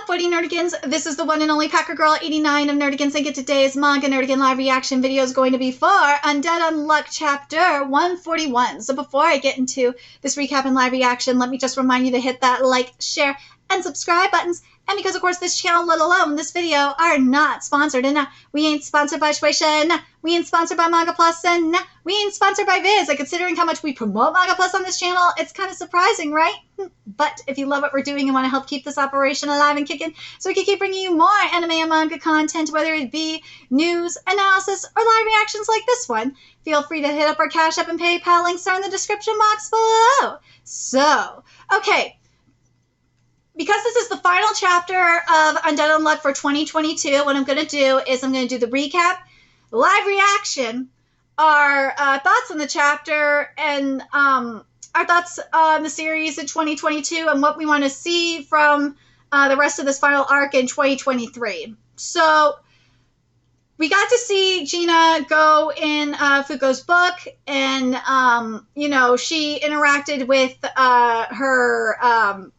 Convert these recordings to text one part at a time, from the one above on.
40 Nerdigans. This is the one and only Packer Girl 89 of Nerdigans, and today's Manga Nerdigan live reaction video is going to be for Undead Unluck Chapter 141. So before I get into this recap and live reaction, let me just remind you to hit that like, share, and subscribe buttons. And because, of course, this channel, let alone this video, are not sponsored. And we ain't sponsored by Shueisha. We ain't sponsored by Manga Plus. And we ain't sponsored by Viz. Like, considering how much we promote Manga Plus on this channel, it's kind of surprising, right? But if you love what we're doing and want to help keep this operation alive and kicking so we can keep bringing you more anime and manga content, whether it be news, analysis, or live reactions like this one, feel free to hit up our Cash App and PayPal. Links are in the description box below. So, okay. Because this is the final chapter of Undead Unluck for 2022, what I'm going to do is I'm going to do the recap, live reaction, our thoughts on the chapter, and our thoughts on the series in 2022 and what we want to see from the rest of this final arc in 2023. So we got to see Gina go in Fuko's book, and, you know, she interacted with her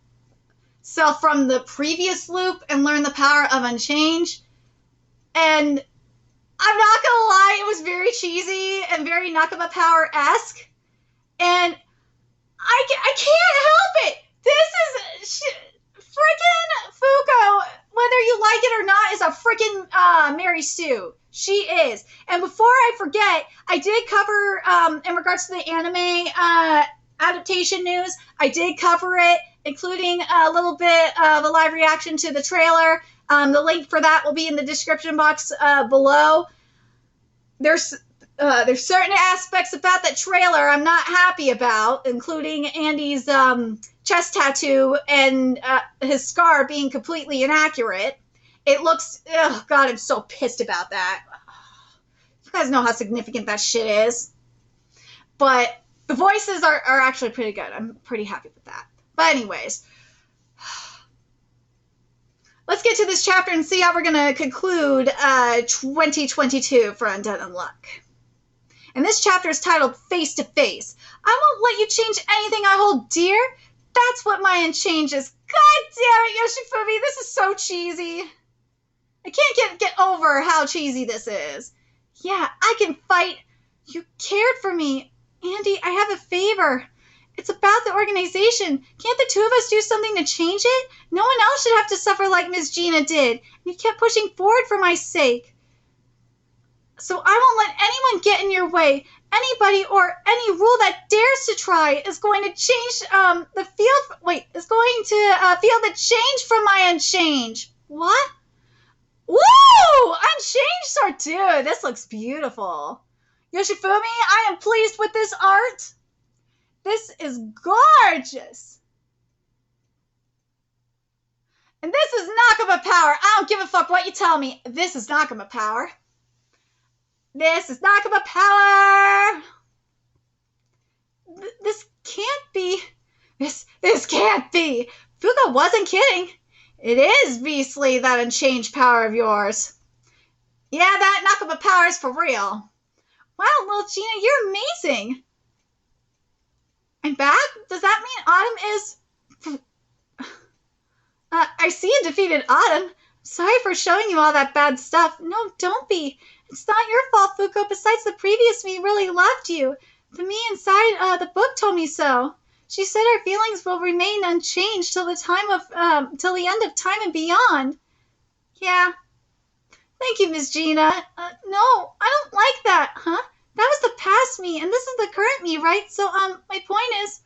self from the previous loop and learn the power of Unchange. And I'm not gonna lie, it was very cheesy and very Nakama Power-esque. And I can't help it. This is freaking Fuko, whether you like it or not, is a freaking Mary Sue. She is. And before I forget, I did cover, in regards to the anime adaptation news, I did cover it, including a little bit of a live reaction to the trailer. The link for that will be in the description box below. There's certain aspects about that trailer I'm not happy about, including Andy's chest tattoo and his scar being completely inaccurate. It looks, oh God, I'm so pissed about that. You guys know how significant that shit is. But the voices are actually pretty good. I'm pretty happy with that. But anyways, let's get to this chapter and see how we're going to conclude 2022 for Undead Unluck. And this chapter is titled Face to Face. I won't let you change anything I hold dear. That's what my unchange is. God damn it, Yoshifumi, this is so cheesy. I can't get over how cheesy this is. Yeah, I can fight. You cared for me. Andy, I have a favor. It's about the organization. Can't the two of us do something to change it? No one else should have to suffer like Miss Gina did. You kept pushing forward for my sake. So I won't let anyone get in your way. Anybody or any rule that dares to try is going to change the field. Wait, is going to feel the change from my unchange. What? Woo! Unchange Sortu. This looks beautiful. Yoshifumi, I am pleased with this art. This is gorgeous. And this is Nakama Power. I don't give a fuck what you tell me. This is Nakama Power. This is Nakama Power. This can't be. This can't be. Fuko wasn't kidding. It is beastly, that unchanged power of yours. Yeah, that Nakama Power is for real. Wow, little Gina, you're amazing. I'm back? Does that mean Autumn is... I see you defeated Autumn. Sorry for showing you all that bad stuff. No, don't be. It's not your fault, Fuko. Besides, the previous me really loved you. The me inside the book told me so. She said our feelings will remain unchanged till the end of time and beyond. Yeah. Thank you, Miss Gina. No, I don't like that, huh? That was the past me, and this is the current me, right? So, my point is,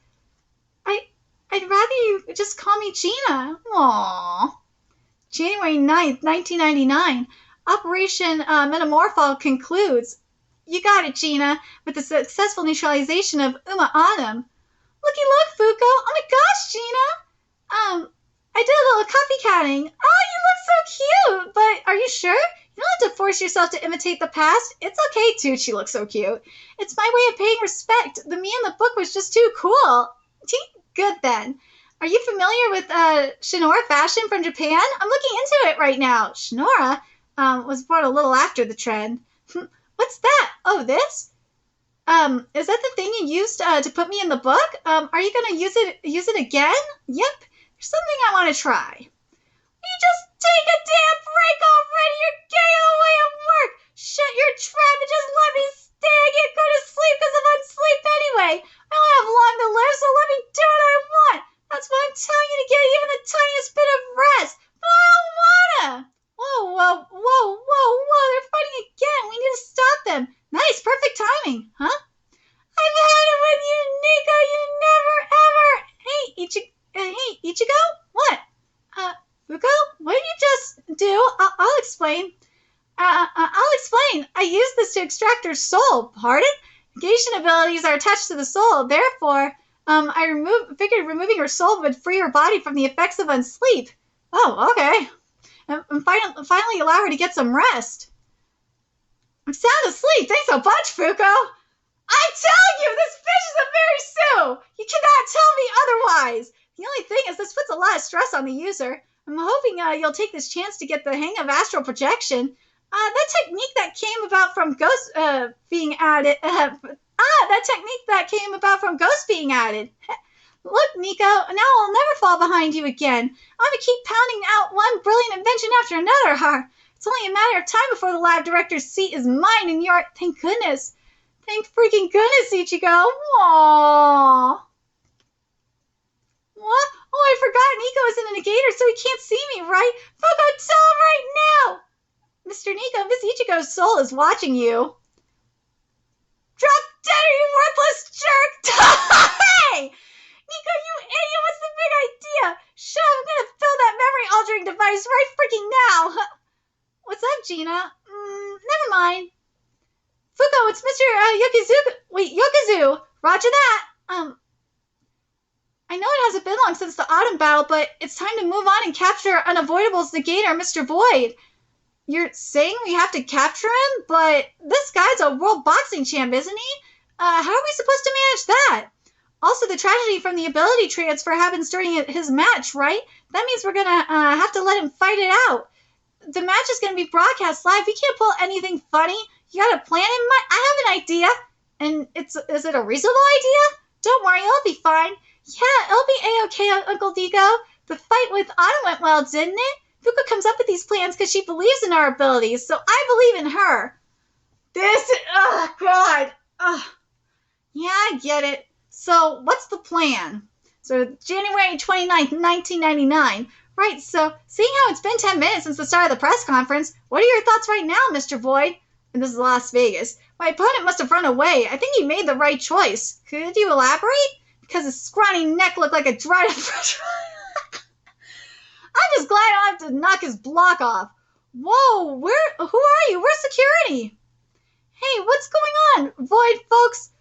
I'd rather you just call me Gina. Aww. January 9th, 1999. Operation Metamorpho concludes. You got it, Gina, with the successful neutralization of Uma Autumn. Looky look, Fuko. Oh my gosh, Gina. I did a little copycatting. Oh, you look so cute. But are you sure? You don't have to force yourself to imitate the past. It's okay, too. She looks so cute. It's my way of paying respect. The me in the book was just too cool. Good, then. Are you familiar with Shinora fashion from Japan? I'm looking into it right now. Shinora was born a little after the trend. What's that? Oh, this? Is that the thing you used to put me in the book? Are you going to use it again? Yep. There's something I want to try. You just take a damn break already. You're getting in the way of work. Shut your trap and just let me stay. I can't go to sleep because I'm on sleep anyway. I don't have long to live, so let me do what I want. That's why I'm telling you to get even the tiniest bit of rest. But I don't wanna. Whoa. They're fighting again. We need to stop them. Nice, perfect timing. Huh? I've had it with you, Nico. You never, ever. Hey, Ichigo? What? Fuko? What did you just do? I'll explain. I'll explain. I used this to extract her soul. Pardon? Negation abilities are attached to the soul. Therefore, I figured removing her soul would free her body from the effects of unsleep. Oh, okay. And finally allow her to get some rest. I'm sound asleep. Thanks so much, Fuko. I'm telling you, this bitch is a Mary Sue. You cannot tell me otherwise. The only thing is this puts a lot of stress on the user. I'm hoping you'll take this chance to get the hang of astral projection. That technique that came about from ghosts being added. That technique that came about from ghosts being added. Look, Nico, now I'll never fall behind you again. I'm gonna keep pounding out one brilliant invention after another. It's only a matter of time before the lab director's seat is mine and yours. Thank goodness. Thank freaking goodness, Ichigo. Aww. What? Oh, I forgot Nico is in a negator, so he can't see me, right? Fuko, tell him right now! Mr. Nico, Miss Ichigo's soul is watching you. Drop dead, you worthless jerk! Hey! Nico, you idiot, what's the big idea? Shut up, I'm gonna fill that memory-altering device right freaking now! What's up, Gina? Never mind. Fuko, it's Mr. Yokozu. Roger that. I know it hasn't been long since the autumn battle, but it's time to move on and capture Unavoidable's negator, Mr. Void. You're saying we have to capture him? But this guy's a world boxing champ, isn't he? How are we supposed to manage that? Also, the tragedy from the ability transfer happens during his match, right? That means we're gonna have to let him fight it out. The match is gonna be broadcast live. We can't pull anything funny. You got a plan in mind? I have an idea. And is it a reasonable idea? Don't worry, it'll be fine. Yeah, it'll be A-okay, Uncle Digo. The fight with Autumn went well, didn't it? Fuko comes up with these plans because she believes in our abilities, so I believe in her. God. Yeah, I get it. So, what's the plan? So, January 29th, 1999. Right, so, seeing how it's been 10 minutes since the start of the press conference, what are your thoughts right now, Mr. Void? And this is Las Vegas. My opponent must have run away. I think he made the right choice. Could you elaborate? Because his scrawny neck looked like a dried up fresh. I'm just glad I don't have to knock his block off. Whoa, who are you? Where's security? Hey, what's going on, Void folks?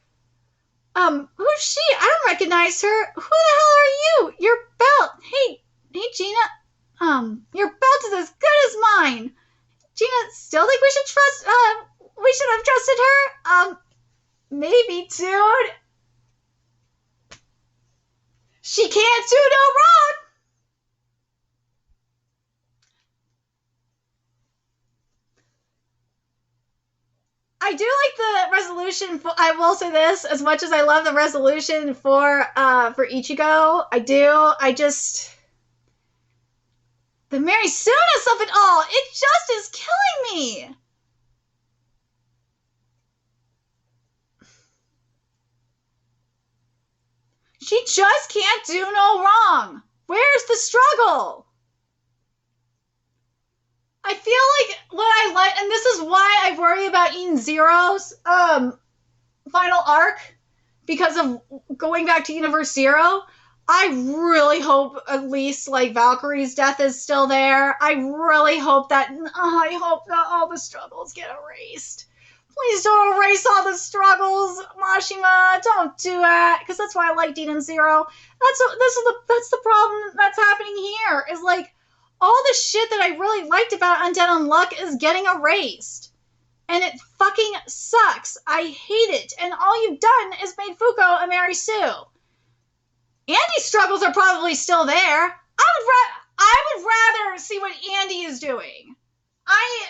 Who's she? I don't recognize her. Who the hell are you? Your belt. Hey, Gina. Your belt is as good as mine. Gina, still think we should have trusted her? Maybe, dude. She can't do no wrong. I do like the resolution. I will say this, as much as I love the resolution for Ichigo, I do. The Mary Sue-ness of it all, it just is killing me. She just can't do no wrong. Where's the struggle? I feel like what I like, and this is why I worry about Eden Zero's final arc, because of going back to Universe Zero. I really hope at least like Valkyrie's death is still there. I really hope that all the struggles get erased. Please don't erase all the struggles, Mashima. Don't do that, because that's why I like Eden Zero. That's the problem that's happening here. Is like all the shit that I really liked about Undead Unluck is getting erased. And it fucking sucks. I hate it. And all you've done is made Fuko a Mary Sue. Andy's struggles are probably still there. I would rather see what Andy is doing. I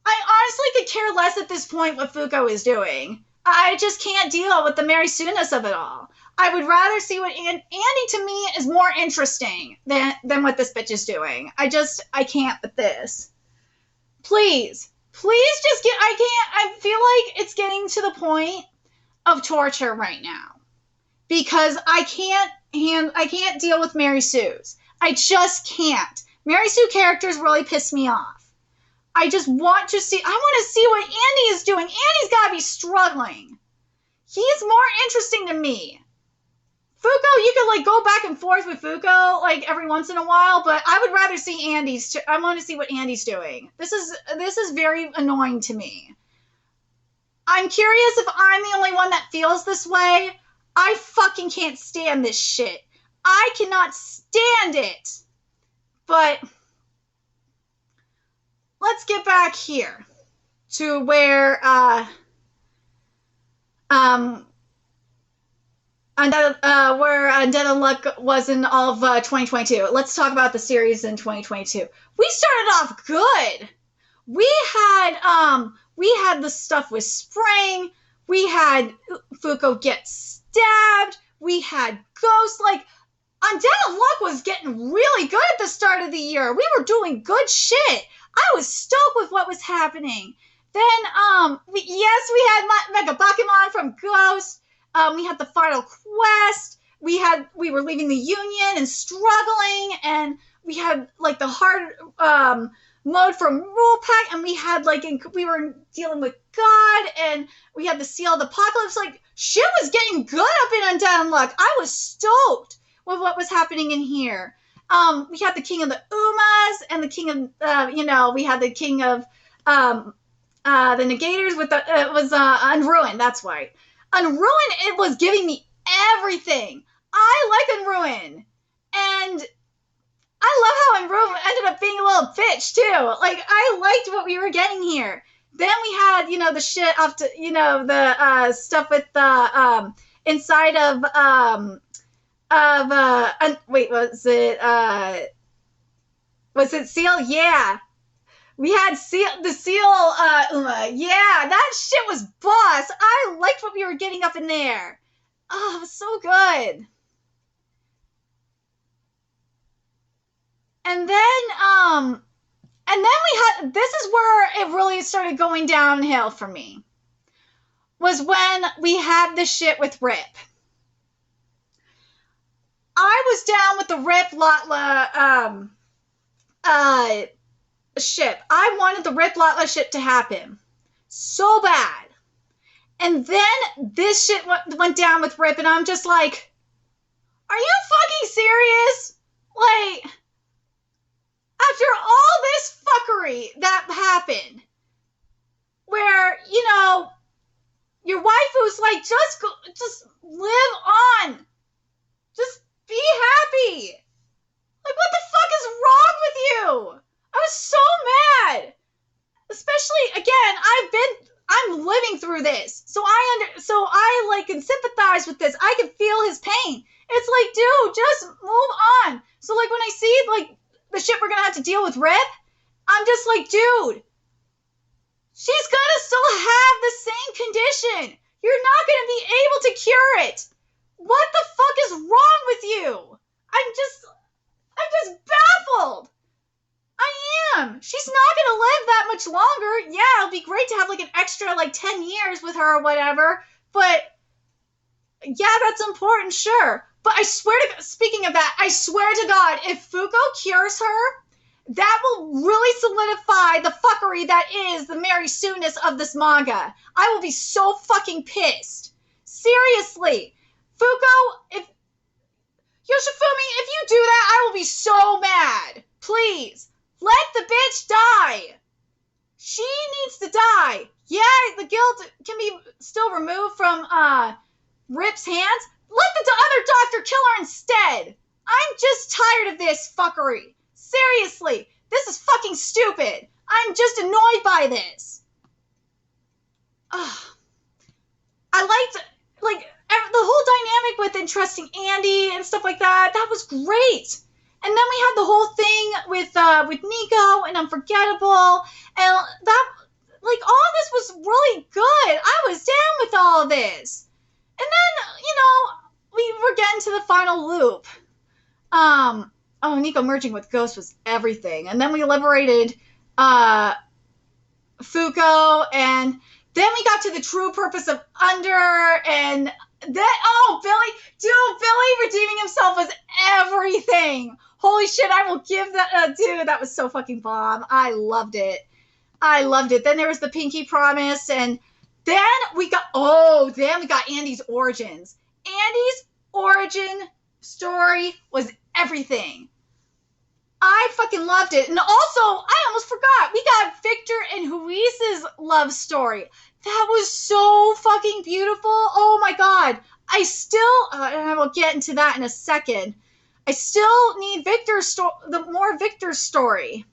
honestly could care less at this point what Fuko is doing. I just can't deal with the Mary Sue-ness of it all. I would rather see what Andy to me is more interesting than what this bitch is doing. I can't with this. Please just I feel like it's getting to the point of torture right now because I can't deal with Mary Sue's. I just can't. Mary Sue characters really piss me off. I just want to see, I want to see what Andy is doing. Andy's got to be struggling. He's more interesting to me. Fuko, you could like go back and forth with Fuko like every once in a while, but I would rather see I want to see what Andy's doing. This is very annoying to me. I'm curious if I'm the only one that feels this way. I fucking can't stand this shit. I cannot stand it. But let's get back here to where Undead Unluck was in all of 2022. Let's talk about the series in 2022. We started off good. We had the stuff with Spring. We had Fuko get stabbed. We had Ghost. Like, Undead Unluck was getting really good at the start of the year. We were doing good shit. I was stoked with what was happening. Then, we had Mega Pokemon from Ghost. We had the final quest. We were leaving the Union and struggling, and we had like the hard mode from Rule Pack, and we had we were dealing with God, and we had the Seal of the Apocalypse. Like, shit was getting good up in Undead Unluck. I was stoked with what was happening in here. We had the King of the Umas and the King of we had the King of the Negators with it was Unruined. That's right. Unruined, it was giving me everything. I like Unruined. And I love how Unruined ended up being a little bitch, too. Like, I liked what we were getting here. Then we had, the shit off to, the stuff with the, inside of wait, was it Seal? Yeah. We had the Seal, yeah, that shit was boss. I liked what we were getting up in there. Oh, it was so good. And then we had, this is where it really started going downhill for me, was when we had the shit with Rip. I was down with the Rip Lotla, ship. I wanted the Rip Lotla ship to happen so bad. And then this shit went down with Rip, and I'm just like, are you fucking serious? Like, after all this fuckery that happened, where, your waifu's like, just live on. Just be happy. Like, what the fuck is wrong with you? I was so mad. Especially, again, I'm living through this. So I can sympathize with this. I can feel his pain. It's like, dude, just move on. So like when I see like the shit we're gonna have to deal with Rip, I'm just like, dude, she's gonna still have the same condition. You're not gonna be able to cure it. What the fuck is wrong with you? I'm just baffled. I am. She's not gonna live that much longer. Yeah, it'll be great to have like an extra like 10 years with her or whatever. But yeah, that's important, sure. But I swear to, speaking of that, I swear to God, if Fuko cures her, that will really solidify the fuckery that is the Mary Sue-ness of this manga. I will be so fucking pissed. Seriously. Fuko, if Yoshifumi, if you do that, I will be so mad. Please. Let the bitch die. She needs to die. Yeah, the guilt can be still removed from Rip's hands. Let the other doctor kill her instead. I'm just tired of this fuckery. Seriously, this is fucking stupid. I'm just annoyed by this. I liked, like, the whole dynamic with entrusting Andy and stuff like that. That was great. And then we had the whole thing with Nico and Unforgettable, and that, like, all this was really good. I was down with all of this. And then, we were getting to the final loop. Oh, Nico merging with Ghost was everything. And then we liberated Fuko, and then we got to the true purpose of Under, and that, oh, Billy redeeming himself was everything. Holy shit, I will give that, dude, that was so fucking bomb. I loved it. Then there was the Pinky Promise, and then we got Andy's origins. Andy's origin story was everything. I fucking loved it. And also, I almost forgot, we got Victor and Huise's love story. That was so fucking beautiful. Oh my god. I still, and I will get into that in a second, I still need more Victor's story.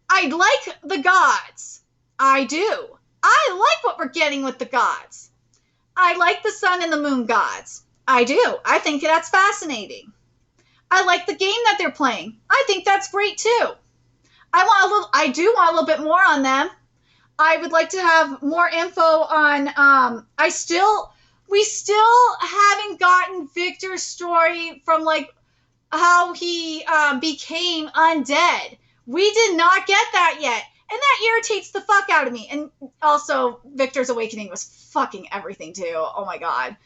I like the gods. I do. I like what we're getting with the gods. I like the sun and the moon gods. I do. I think that's fascinating. I like the game that they're playing. I think that's great too. I do want a little bit more on them. I would like to have more info on, we still haven't gotten Victor's story from like how he became undead. We did not get that yet. And that irritates the fuck out of me. And also, Victor's awakening was fucking everything too. Oh my god.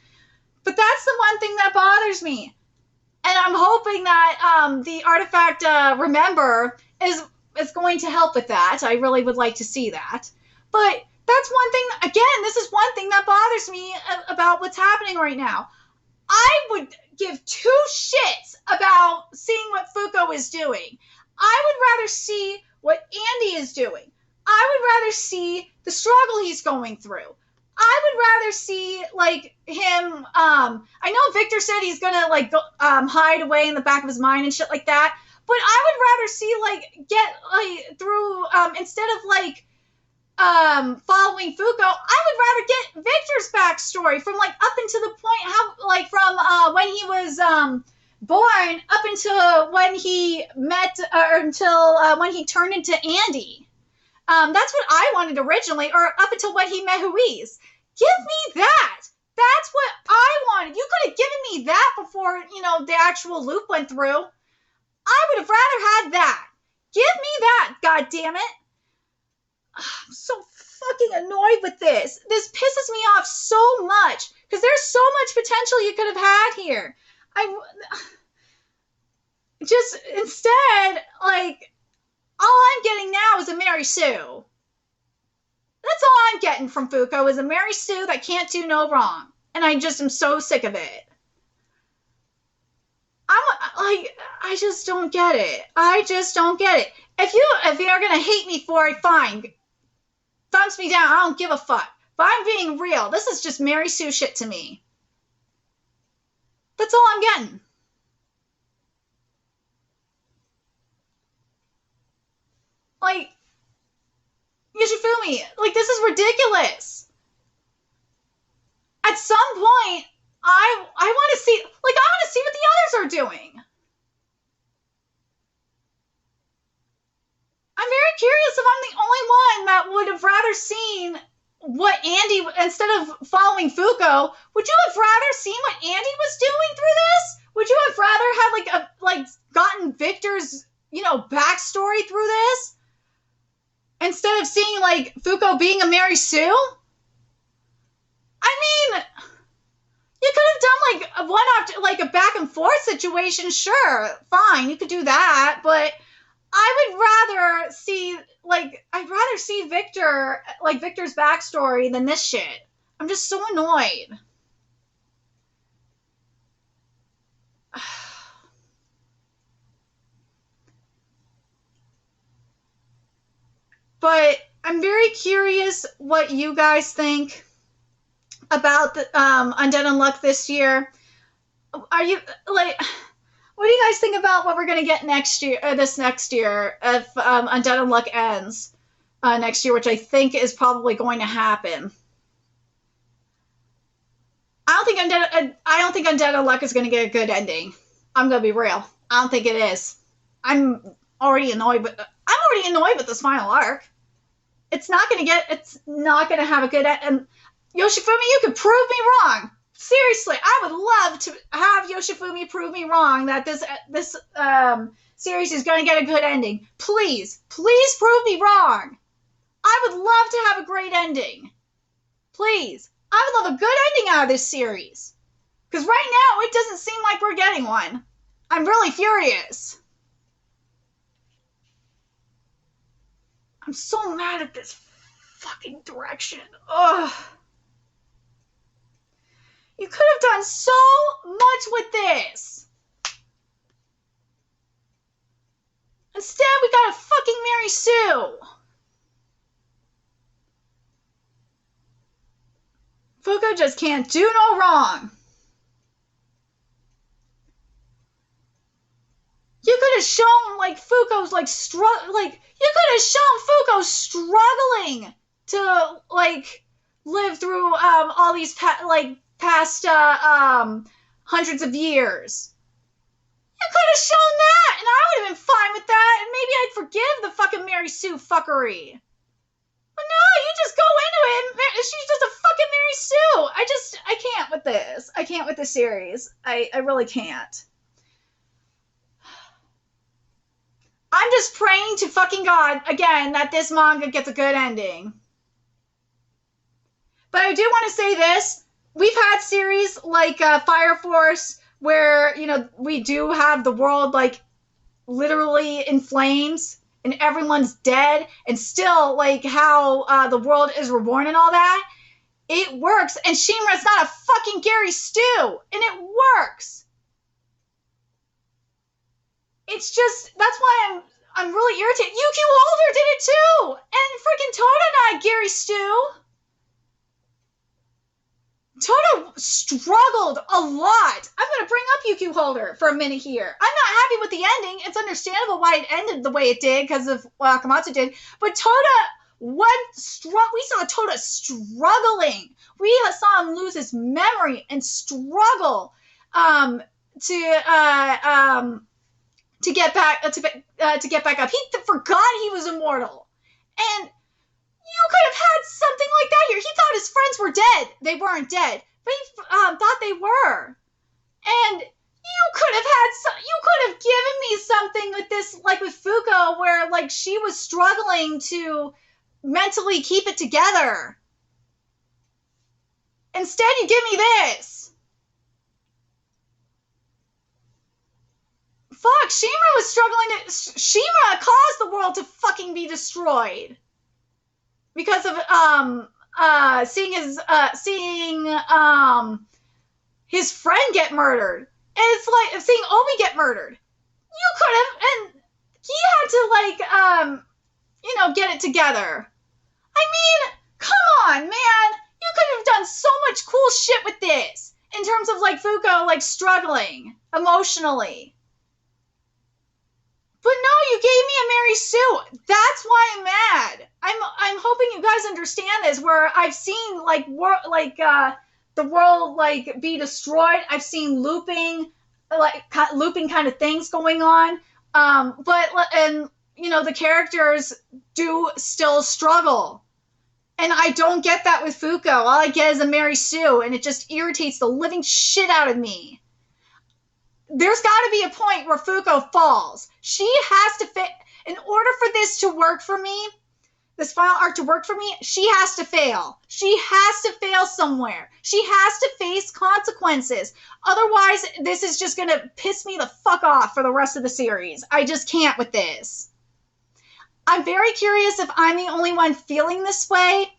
But that's the one thing that bothers me. And I'm hoping that the artifact Remember is going to help with that. I really would like to see that. But that's one thing, again, this is one thing that bothers me about what's happening right now. I would give two shits about seeing what Fuko is doing. I would rather see what Andy is doing. I would rather see the struggle he's going through. I would rather see, like, him, I know Victor said he's gonna, like, go, hide away in the back of his mind and shit like that, but I would rather see, like, get, like, through, instead of, like, following Fuko, I would rather get Victor's backstory from, like, up until the point, how, like, from, when he was, born up until when he met, or until, when he turned into Andy. That's what I wanted originally, or up until when he met Huise. Give me that! That's what I wanted. You could have given me that before, you know, the actual loop went through. I would have rather had that. Give me that, god damn it. I'm so fucking annoyed with this. This pisses me off so much, because there's so much potential you could have had here. Just, instead, like, all I'm getting now is a Mary Sue. That's all I'm getting from Fuko is a Mary Sue that can't do no wrong. And I just am so sick of it. I just don't get it. I just don't get it. If you're gonna hate me for it, fine. Thumbs me down, I don't give a fuck. But I'm being real. This is just Mary Sue shit to me. That's all I'm getting. Like, Yoshifumi, like, this is ridiculous. At some point, I want to see, like, I want to see what the others are doing. I'm very curious if I'm the only one that would have rather seen what Andy, instead of following Fuko, would you have rather seen what Andy was doing through this? Would you have rather had, gotten Victor's, you know, backstory through this? Instead of seeing, like, Fuko being a Mary Sue? I mean, you could have done, like, a back and forth situation, sure, fine, you could do that, but I would rather see, like, I'd rather see Victor, like, Victor's backstory than this shit. I'm just so annoyed. But I'm very curious what you guys think about the Undead Unluck this year. Are you, like, what do you guys think about what we're going to get next year, this next year, if Undead Unluck ends next year, which I think is probably going to happen? I don't think Undead Unluck is going to get a good ending. I'm going to be real. I don't think it is. I'm already annoyed with this final arc. It's not going to have a good end. And Yoshifumi, you could prove me wrong. Seriously, I would love to have Yoshifumi prove me wrong that this series is going to get a good ending. Please prove me wrong. I would love to have a great ending. Please. I would love a good ending out of this series. Because right now, it doesn't seem like we're getting one. I'm really furious. I'm so mad at this fucking direction. Ugh. You could have done so much with this. Instead, we got a fucking Mary Sue. Fuko just can't do no wrong. You could have shown, like, Fuko's, like, you could have shown Fuko struggling to, like, live through, all these, past hundreds of years. You could have shown that, and I would have been fine with that, and maybe I'd forgive the fucking Mary Sue fuckery. But no, you just go into it, and she's just a fucking Mary Sue. I can't with this. I can't with this series. I really can't. I'm just praying to fucking God, again, that this manga gets a good ending. But I do want to say this. We've had series like Fire Force where, you know, we do have the world, like, literally in flames and everyone's dead, and still, like, how the world is reborn and all that. It works, and Shinra's not a fucking Gary Stu, and it works. It's just, that's why I'm really irritated. UQ Holder did it too! And freaking Toda not Gary Stu. Toda struggled a lot. I'm going to bring up UQ Holder for a minute here. I'm not happy with the ending. It's understandable why it ended the way it did because of what Akamatsu did. But Toda we saw Toda struggling. We saw him lose his memory and struggle to get back up. He forgot he was immortal, and you could have had something like that here. He thought his friends were dead. They weren't dead, but he thought they were. And you could have given me something with this, like with Fuko, where like she was struggling to mentally keep it together. Instead, you give me this. Fuck, Shimura was struggling to... Shimura caused the world to fucking be destroyed. Because of, seeing his friend get murdered. And it's like, seeing Omi get murdered. You could have, and he had to, like, get it together. I mean, come on, man. You could have done so much cool shit with this. In terms of, like, Fuko, like, struggling emotionally. But no, you gave me a Mary Sue. That's why I'm mad. I'm hoping you guys understand this, where I've seen, like, the world, like, be destroyed. I've seen looping kind of things going on. And the characters do still struggle. And I don't get that with Fuko. All I get is a Mary Sue, and it just irritates the living shit out of me. There's got to be a point where Fuko falls. She has to fit. In order for this to work for me, this final arc to work for me, she has to fail. She has to fail somewhere. She has to face consequences. Otherwise, this is just going to piss me the fuck off for the rest of the series. I just can't with this. I'm very curious if I'm the only one feeling this way.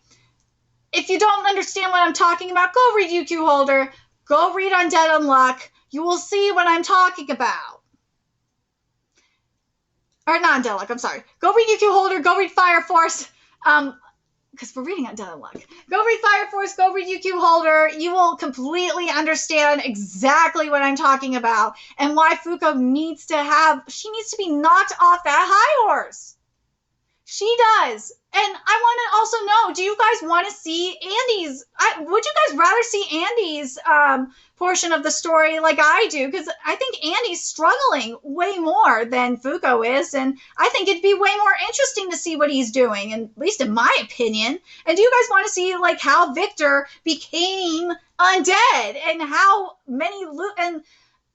If you don't understand what I'm talking about, go read UQ Holder. Go read Undead Unluck. You will see what I'm talking about. Or not Undead Unluck, I'm sorry. Go read UQ Holder, go read Fire Force. Because we're reading Undead Unluck. Go read Fire Force, go read UQ Holder. You will completely understand exactly what I'm talking about. And why Fuko needs to be knocked off that high horse. She does. And I want to also know, do you guys want to see Andy's... would you guys rather see Andy's portion of the story like I do? Because I think Andy's struggling way more than Fuko is. And I think it'd be way more interesting to see what he's doing, at least in my opinion. And do you guys want to see, like, how Victor became undead and how many and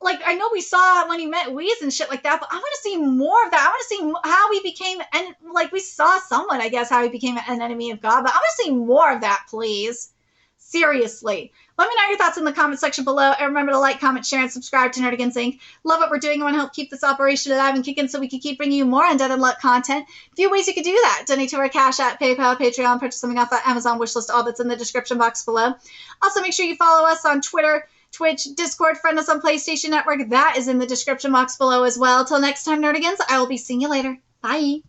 like, I know we saw when he met Whis and shit like that, but I want to see more of that. I want to see how he became, and like, we saw somewhat, I guess, how he became an enemy of God, but I want to see more of that, please. Seriously. Let me know your thoughts in the comment section below, and remember to like, comment, share, and subscribe to Nerdigans Inc. Love what we're doing. I want to help keep this operation alive and kicking so we can keep bringing you more Undead Unluck content. A few ways you could do that: donate to our Cash App, PayPal, Patreon, purchase something off that Amazon wishlist, all that's in the description box below. Also, make sure you follow us on Twitter, Twitch, Discord, friend us on PlayStation Network. That is in the description box below as well. Till next time, Nerdigans, I will be seeing you later. Bye.